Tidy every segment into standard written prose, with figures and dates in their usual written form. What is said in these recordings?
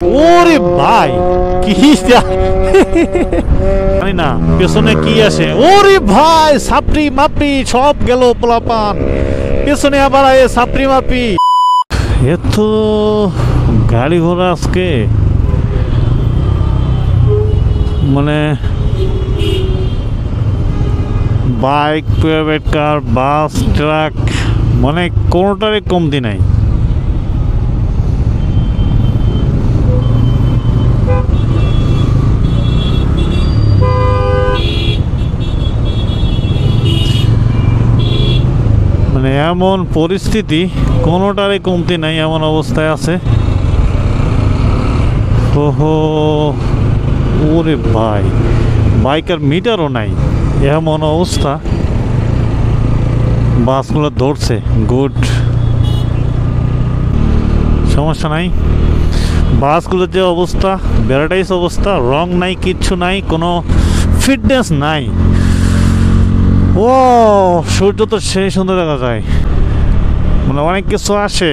ওরে ভাই কি জানি না পেছনে কি আসে। ওরে ভাই সাপড়ি মাপড়ি সব গেল পোলাপান, পেছনে আবার আয়ে সাপড়ি মাপি। এত গাড়ি ঘোড়া আজকে, মানে বাইক, প্রাইভেট কার, বাস, ট্রাক, মানে কোনোটারই কমতি নাই। মানে এমন পরিস্থিতি, কোনোটারই কমতি নাই, এমন অবস্থায় আছে। ওহো, ওরে ভাই বাইকের মিটারও নাই, এমন অবস্থা। বাসগুলো ধরছে, গুড, সমস্যা নাই। বাসগুলোর যে অবস্থা, প্যারাডাইস অবস্থা, রং নাই, কিচ্ছু নাই, কোনো ফিটনেস নাই। ও সূর্য তো সেই সুন্দর দেখা যায়, মানে অনেক কিছু আসে।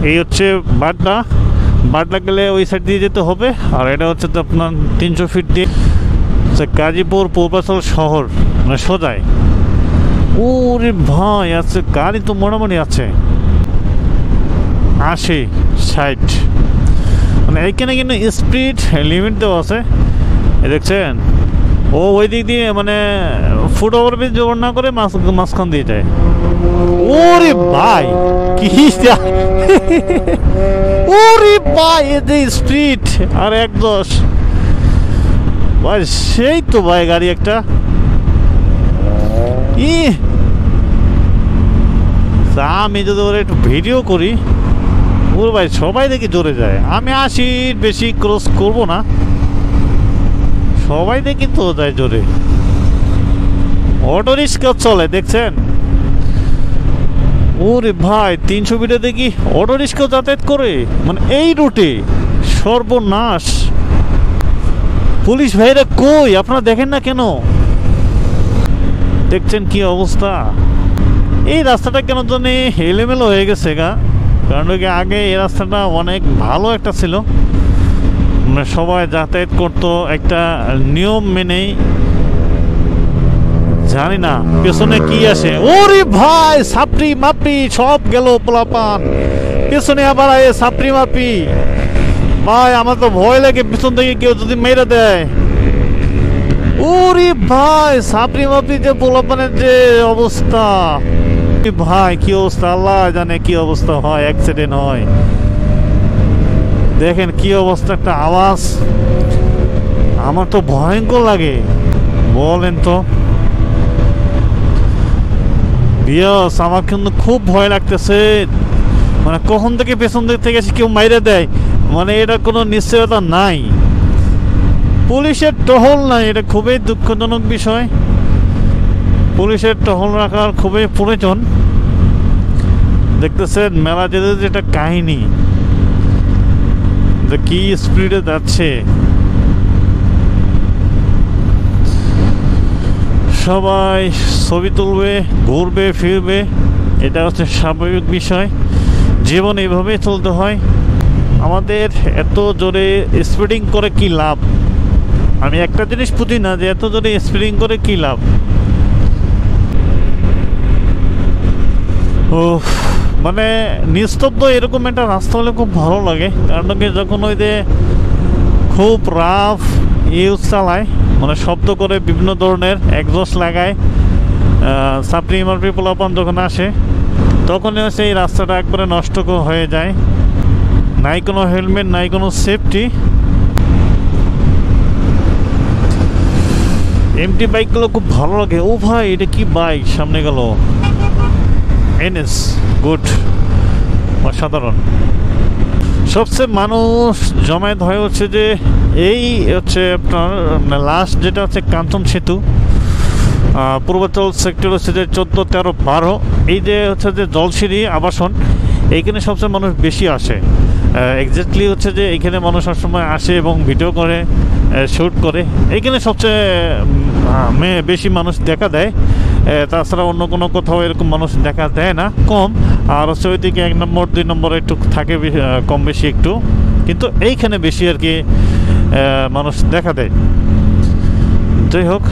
এই হচ্ছে বাড্ডা গেলে ওই সাইড দিয়ে যেতে হবে। আর এটা হচ্ছে তো আপনার 300 ফিট দিয়ে গাজীপুর পূর্বাচল শহর, মানে সোজাই। ওরে ভাই আছে গাড়ি তো মোটামুটি আছে 80, 60, মানে এইখানে কিন্তু স্পিড লিমিট দেওয়া আছে, দেখছেন। ও ওই দিক দিয়ে মানে ফুট ওভারব্রিজ জোগাড় না করে মাঝখান দিয়ে যায়। ওরে ভাই কি ওরে ভাই এ যে স্পিড আর 110 ভাই, সেই তো ভাই গাড়ি একটা। আমি যদি ওরা একটু ভিডিও করি, ওর ভাই সবাই দেখি জোরে যায়। আমি 80 বেশি ক্রস করব না, সবাই দেখি তো যায় জোরে। অটো রিক্সা চলে দেখছেন। ওরে ভাই 300 ফিটে দেখি অটো রিক্সা যাতায়াত করে, মানে এই রুটে। সর্বনাশ, পুলিশ ভাইরা কই? আপনারা দেখেন না কেন? দেখছেন কি অবস্থা। এই রাস্তাটা কেন জানি এলোমেলো হয়ে গেছে গা, কারণ আগে এই রাস্তাটা অনেক ভালো একটা ছিল, মানে সবাই যাতায়াত করতো একটা নিয়ম মেনেই। জানি না পেছনে কি আসে। ওরে ভাই সাপড়ি মাপি সব গেল পোলাপান, পেছনে আবার আয়ে সাপড়ি মাপি। ভাই আমার তো ভয় লাগে পিছন থেকে কেউ যদি মেরে দেয়। ওরে ভাই সাপড়ি মাপি যে পোলাপানের যে অবস্থা, ভাই কি অবস্থা, আল্লাহ জানে কি অবস্থা হয়, অ্যাক্সিডেন্ট হয়। দেখেন কি অবস্থা, একটা আওয়াজ, আমার তো ভয়ঙ্কর লাগে। বলেন তো বিয়াস, আমার কিন্তু খুব ভয় লাগতেছে। মানে কখন থেকে পেছন দিক থেকে এসে কেউ মাইরে দেয়, মানে এটা কোনো নিশ্চয়তা নাই। পুলিশের টহল নাই, এটা খুবই দুঃখজনক বিষয়। পুলিশের টহল রাখার খুবই প্রয়োজন। দেখতেছেন মেলা যেতে যেটা কাহিনী, যে কি স্পিডে যাচ্ছে। সবাই ছবি তুলবে, ঘুরবে ফিরবে, এটা হচ্ছে স্বাভাবিক বিষয়। জীবন এইভাবেই চলতে হয়। আমাদের এত জোরে স্পিডিং করে কি লাভ? আমি একটা জিনিস বুঝি না, যে এত জোরে স্পিডিং করে কি লাভ। ও মানে নিস্তব্ধ এরকম একটা রাস্তা হলে খুব ভালো লাগে। কারণ কি যখন ওই যে খুব রাফ ইউজ চালায়, মানে শব্দ করে বিভিন্ন ধরনের এক্সস্ট লাগায়, সাপড়ি মাপড়ি পোলাপান যখন আসে, তখনই হচ্ছে এই রাস্তাটা একবারে নষ্ট হয়ে যায়। নাই কোনো হেলমেট, নাই কোনো সেফটি। এমটি বাইকগুলো খুব ভালো লাগে। ও ভাই এটা কি বাইক সামনে গেল, এনএস, গুড, অসাধারণ। সবচেয়ে মানুষ জমায়েত হয়ে হচ্ছে যে এই হচ্ছে আপনার লাস্ট যেটা হচ্ছে কাঞ্চন সেতু, পূর্বাচল সেক্টর হচ্ছে যে 14, 13, 12, এই যে হচ্ছে যে জলসিঁড়ি আবাসন, এইখানে সবচেয়ে মানুষ বেশি আসে। এক্স্যাক্টলি হচ্ছে যে এইখানে মানুষ সবসময় আসে এবং ভিডিও করে, শ্যুট করে। এইখানে সবচেয়ে বেশি মানুষ দেখা দেয়। তাছাড়া অন্য কোনো কোথাও এরকম মানুষ দেখা দেয় না, কম। আর হচ্ছে ওইদিকে 1 নম্বর 2 নম্বরে একটু থাকে কম বেশি একটু। কিন্তু এইখানে বেশি আর কি মানুষ দেখা দেয়। যাই হোক,